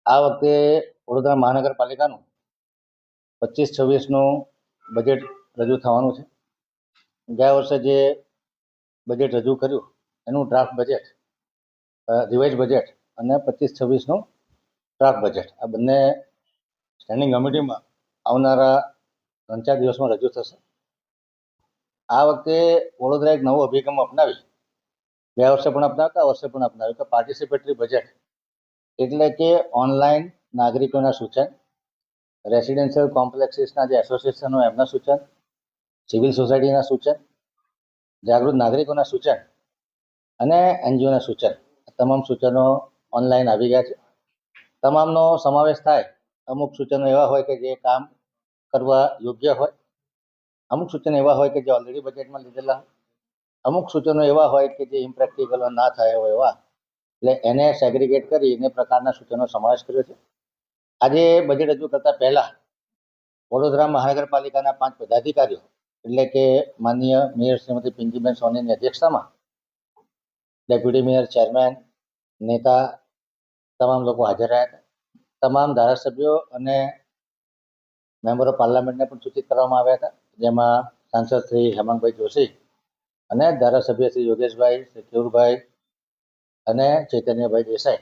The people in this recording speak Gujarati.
આ વખતે વડોદરા મહાનગરપાલિકાનું 25-26નું બજેટ રજૂ થવાનું છે. ગયા વર્ષે જે બજેટ રજૂ કર્યું એનું ડ્રાફ્ટ બજેટ, રિવાઇઝ બજેટ અને 25-26નું ડ્રાફ્ટ બજેટ આ બંને સ્ટેન્ડિંગ કમિટીમાં આવનારા 3-4 દિવસમાં રજૂ થશે. આ વખતે વડોદરા એક નવો અભિગમ અપનાવી, ગયા વર્ષે પણ અપનાવતા, આ વર્ષે પણ અપનાવ્યું કે પાર્ટિસિપેટરી બજેટ, એટલે કે ઓનલાઈન નાગરિકોના સૂચન, રેસિડેન્શિયલ કોમ્પ્લેક્સીસના જે એસોસિએશનો એમના સૂચન, સિવિલ સોસાયટીના સૂચન, જાગૃત નાગરિકોના સૂચન અને એનજીઓના સૂચન, તમામ સૂચનો ઓનલાઈન આવી ગયા છે. તમામનો સમાવેશ થાય. અમુક સૂચનો એવા હોય કે જે કામ કરવા યોગ્ય હોય, અમુક સૂચનો એવા હોય કે જે ઓલરેડી બજેટમાં લીધેલા હોય, અમુક સૂચનો એવા હોય કે જે ઇમ્પ્રેક્ટિકલ ના થાય હોય એવા, એટલે એને સેગ્રીગેટ કરી એને પ્રકારના સૂચનો સમાવેશ કર્યો છે. આજે બજેટ રજૂ કરતા પહેલા વડોદરા મહાનગરપાલિકાના 5 પદાધિકારીઓ, એટલે કે માનનીય મેયર શ્રીમતી પિંકીબેન સોનીની અધ્યક્ષતામાં ડેપ્યુટી મેયર, ચેરમેન, નેતા તમામ લોકો હાજર રહ્યા હતા. તમામ ધારાસભ્યો અને મેમ્બર ઓફ પાર્લામેન્ટને પણ સૂચિત કરવામાં આવ્યા હતા, જેમાં સાંસદ શ્રી હેમાંગભાઈ જોશી અને ધારાસભ્ય શ્રી યોગેશભાઈ, શ્રી કેવુરભાઈ અને ચૈતન્યભાઈ દેસાઈ